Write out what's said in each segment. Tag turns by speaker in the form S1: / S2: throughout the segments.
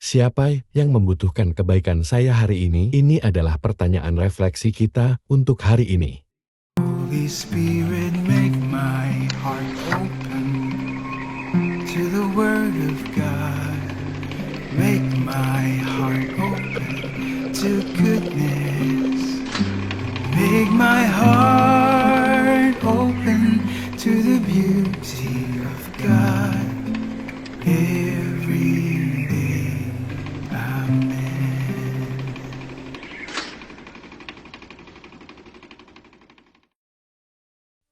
S1: Siapa yang membutuhkan kebaikan saya hari ini? Ini adalah pertanyaan refleksi kita untuk hari ini.
S2: Holy Spirit, make my heart open to the Word of God. Make my heart open to goodness. Make my heart open to the beauty of God every day. Amen.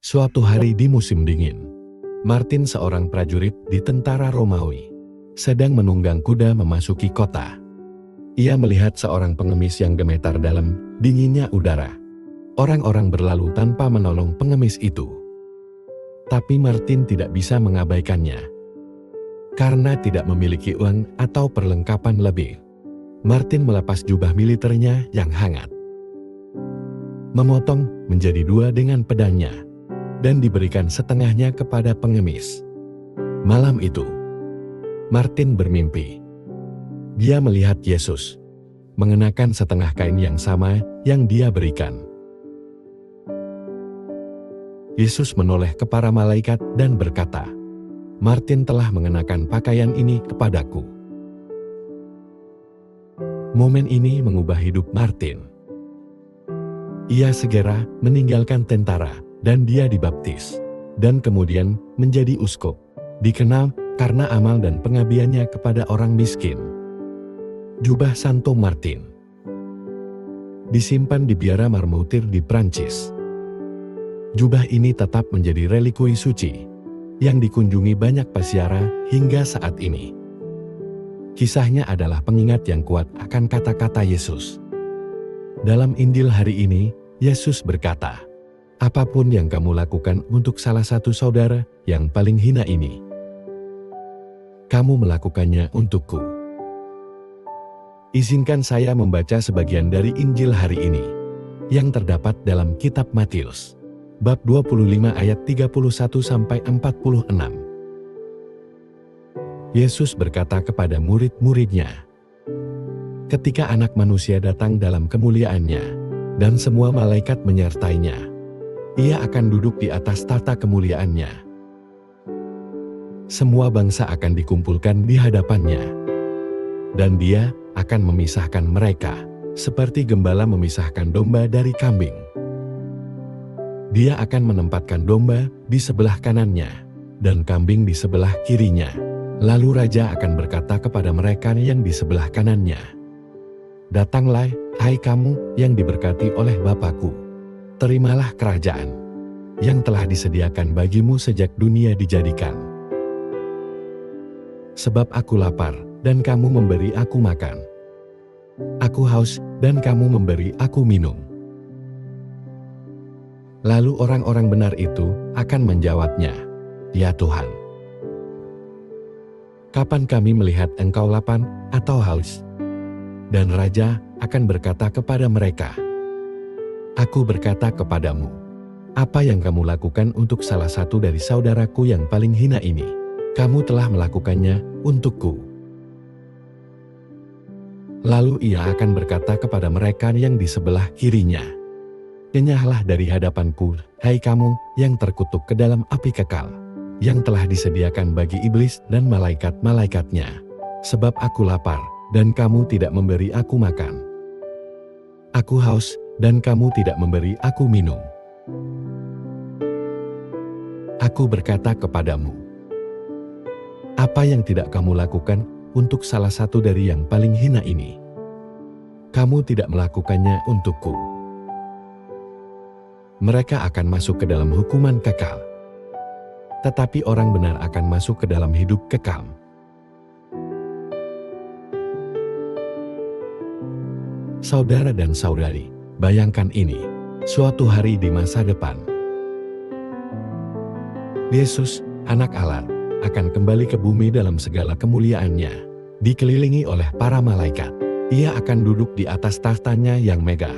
S1: Suatu hari di musim dingin, Martin, seorang prajurit di tentara Romawi, sedang menunggang kuda memasuki kota. Ia melihat seorang pengemis yang gemetar dalam dinginnya udara. Orang-orang berlalu tanpa menolong pengemis itu. Tapi Martin tidak bisa mengabaikannya. Karena tidak memiliki uang atau perlengkapan lebih, Martin melepas jubah militernya yang hangat, memotong menjadi dua dengan pedangnya, dan diberikan setengahnya kepada pengemis. Malam itu, Martin bermimpi. Dia melihat Yesus mengenakan setengah kain yang sama yang dia berikan. Yesus menoleh ke para malaikat dan berkata, "Martin telah mengenakan pakaian ini kepadaku." Momen ini mengubah hidup Martin. Ia segera meninggalkan tentara dan dia dibaptis, dan kemudian menjadi uskup, dikenal karena amal dan pengabdiannya kepada orang miskin. Jubah Santo Martin disimpan di Biara Marmoutir di Prancis. Jubah ini tetap menjadi relikui suci yang dikunjungi banyak peziarah hingga saat ini. Kisahnya adalah pengingat yang kuat akan kata-kata Yesus. Dalam Injil hari ini, Yesus berkata, "Apapun yang kamu lakukan untuk salah satu saudara yang paling hina ini, kamu melakukannya untukku." Izinkan saya membaca sebagian dari Injil hari ini, yang terdapat dalam kitab Matius, bab 25 ayat 31-46. Yesus berkata kepada murid-muridnya, "Ketika Anak Manusia datang dalam kemuliaannya, dan semua malaikat menyertainya, Ia akan duduk di atas tahta kemuliaannya. Semua bangsa akan dikumpulkan di hadapannya, dan Dia akan memisahkan mereka, seperti gembala memisahkan domba dari kambing. Dia akan menempatkan domba di sebelah kanannya, dan kambing di sebelah kirinya. Lalu Raja akan berkata kepada mereka yang di sebelah kanannya, 'Datanglah, hai kamu yang diberkati oleh Bapa-Ku. Terimalah kerajaan yang telah disediakan bagimu sejak dunia dijadikan. Sebab aku lapar, dan kamu memberi aku makan. Aku haus, dan kamu memberi aku minum.' Lalu orang-orang benar itu akan menjawabnya, 'Ya Tuhan, kapan kami melihat Engkau lapar atau haus?' Dan Raja akan berkata kepada mereka, 'Aku berkata kepadamu, apa yang kamu lakukan untuk salah satu dari saudaraku yang paling hina ini, kamu telah melakukannya untukku.' Lalu Ia akan berkata kepada mereka yang di sebelah kirinya, 'Kenyahlah dari hadapanku, hai kamu yang terkutuk ke dalam api kekal, yang telah disediakan bagi iblis dan malaikat-malaikatnya. Sebab aku lapar, dan kamu tidak memberi aku makan. Aku haus, dan kamu tidak memberi aku minum. Aku berkata kepadamu, apa yang tidak kamu lakukan untuk salah satu dari yang paling hina ini, kamu tidak melakukannya untukku.' Mereka akan masuk ke dalam hukuman kekal, tetapi orang benar akan masuk ke dalam hidup kekal." Saudara dan saudari, bayangkan ini, suatu hari di masa depan, Yesus, Anak Allah, akan kembali ke bumi dalam segala kemuliaannya, dikelilingi oleh para malaikat. Ia akan duduk di atas tahtanya yang megah.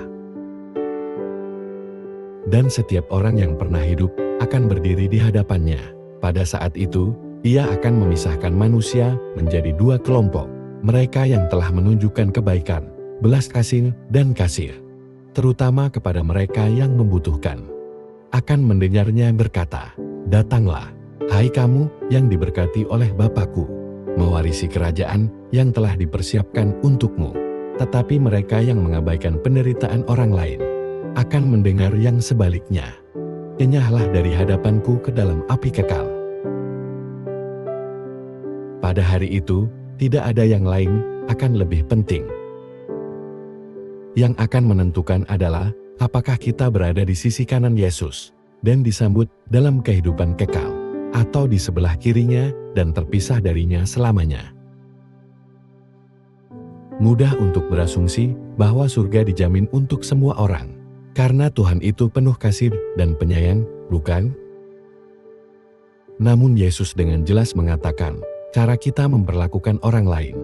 S1: Dan setiap orang yang pernah hidup akan berdiri di hadapannya. Pada saat itu, Ia akan memisahkan manusia menjadi dua kelompok, mereka yang telah menunjukkan kebaikan, belas kasih, dan kasih, terutama kepada mereka yang membutuhkan, akan mendengarnya berkata, "Datanglah, hai kamu yang diberkati oleh Bapa-Ku, mewarisi kerajaan yang telah dipersiapkan untukmu." Tetapi mereka yang mengabaikan penderitaan orang lain, akan mendengar yang sebaliknya, "Enyahlah dari hadapanku ke dalam api kekal." Pada hari itu, tidak ada yang lain akan lebih penting. Yang akan menentukan adalah apakah kita berada di sisi kanan Yesus dan disambut dalam kehidupan kekal, atau di sebelah kirinya dan terpisah darinya selamanya. Mudah untuk berasumsi bahwa surga dijamin untuk semua orang, karena Tuhan itu penuh kasih dan penyayang, bukan? Namun Yesus dengan jelas mengatakan, cara kita memperlakukan orang lain,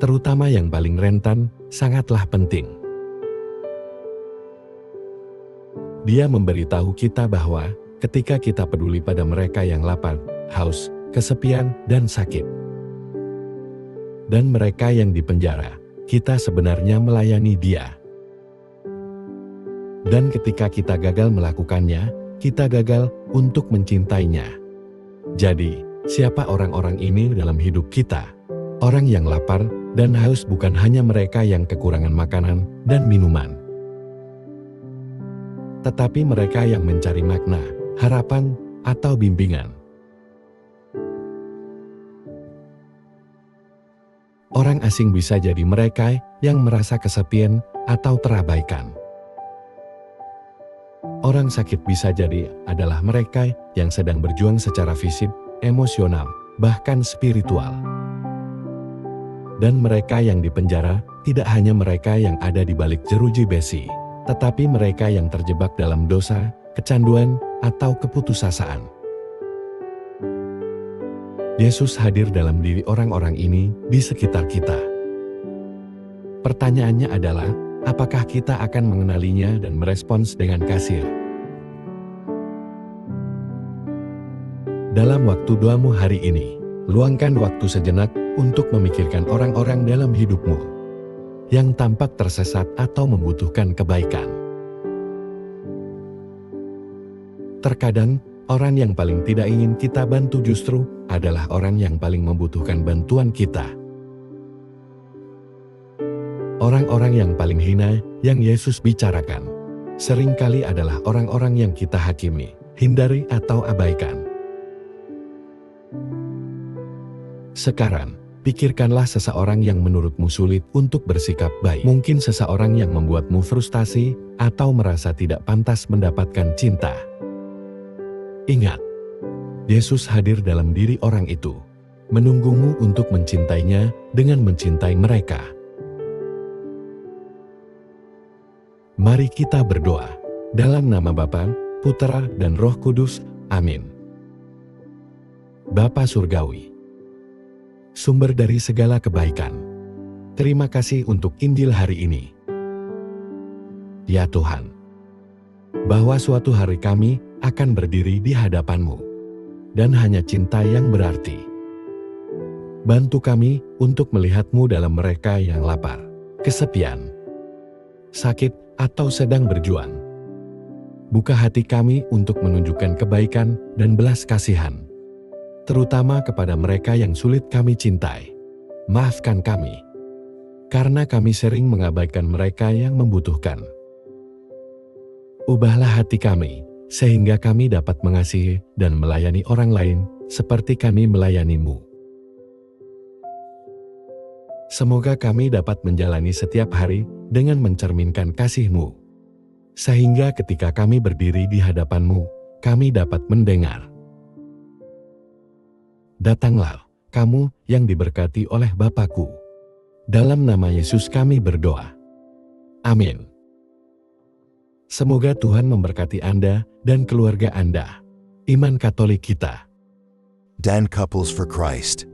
S1: terutama yang paling rentan, sangatlah penting. Dia memberitahu kita bahwa ketika kita peduli pada mereka yang lapar, haus, kesepian, dan sakit, dan mereka yang dipenjara, kita sebenarnya melayani Dia. Dan ketika kita gagal melakukannya, kita gagal untuk mencintainya. Jadi, siapa orang-orang ini dalam hidup kita? Orang yang lapar dan haus bukan hanya mereka yang kekurangan makanan dan minuman, tetapi mereka yang mencari makna, harapan, atau bimbingan. Orang asing bisa jadi mereka yang merasa kesepian atau terabaikan. Orang sakit bisa jadi adalah mereka yang sedang berjuang secara fisik, emosional, bahkan spiritual. Dan mereka yang dipenjara tidak hanya mereka yang ada di balik jeruji besi, tetapi mereka yang terjebak dalam dosa, kecanduan, atau keputusasaan. Yesus hadir dalam diri orang-orang ini di sekitar kita. Pertanyaannya adalah, apakah kita akan mengenalinya dan merespons dengan kasih? Dalam waktu doamu hari ini, luangkan waktu sejenak untuk memikirkan orang-orang dalam hidupmu yang tampak tersesat atau membutuhkan kebaikan. Terkadang, orang yang paling tidak ingin kita bantu justru adalah orang yang paling membutuhkan bantuan kita. Orang-orang yang paling hina yang Yesus bicarakan seringkali adalah orang-orang yang kita hakimi, hindari atau abaikan. Sekarang, pikirkanlah seseorang yang menurutmu sulit untuk bersikap baik. Mungkin seseorang yang membuatmu frustasi atau merasa tidak pantas mendapatkan cinta. Ingat, Yesus hadir dalam diri orang itu, menunggumu untuk mencintainya dengan mencintai mereka. Mari kita berdoa. Dalam nama Bapa, Putra, dan Roh Kudus. Amin. Bapa Surgawi, sumber dari segala kebaikan, terima kasih untuk Injil hari ini. Ya Tuhan, bahwa suatu hari kami akan berdiri di hadapan-Mu, dan hanya cinta yang berarti. Bantu kami untuk melihat-Mu dalam mereka yang lapar, kesepian, sakit, atau sedang berjuang. Buka hati kami untuk menunjukkan kebaikan dan belas kasihan, terutama kepada mereka yang sulit kami cintai. Maafkan kami, karena kami sering mengabaikan mereka yang membutuhkan. Ubahlah hati kami, sehingga kami dapat mengasihi dan melayani orang lain seperti kami melayani-Mu. Semoga kami dapat menjalani setiap hari dengan mencerminkan kasih-Mu, sehingga ketika kami berdiri di hadapan-Mu, kami dapat mendengar, "Datanglah, kamu yang diberkati oleh Bapa-Ku." Dalam nama Yesus kami berdoa. Amin. Semoga Tuhan memberkati Anda dan keluarga Anda. Iman Katolik kita.
S3: Dan Couples for Christ.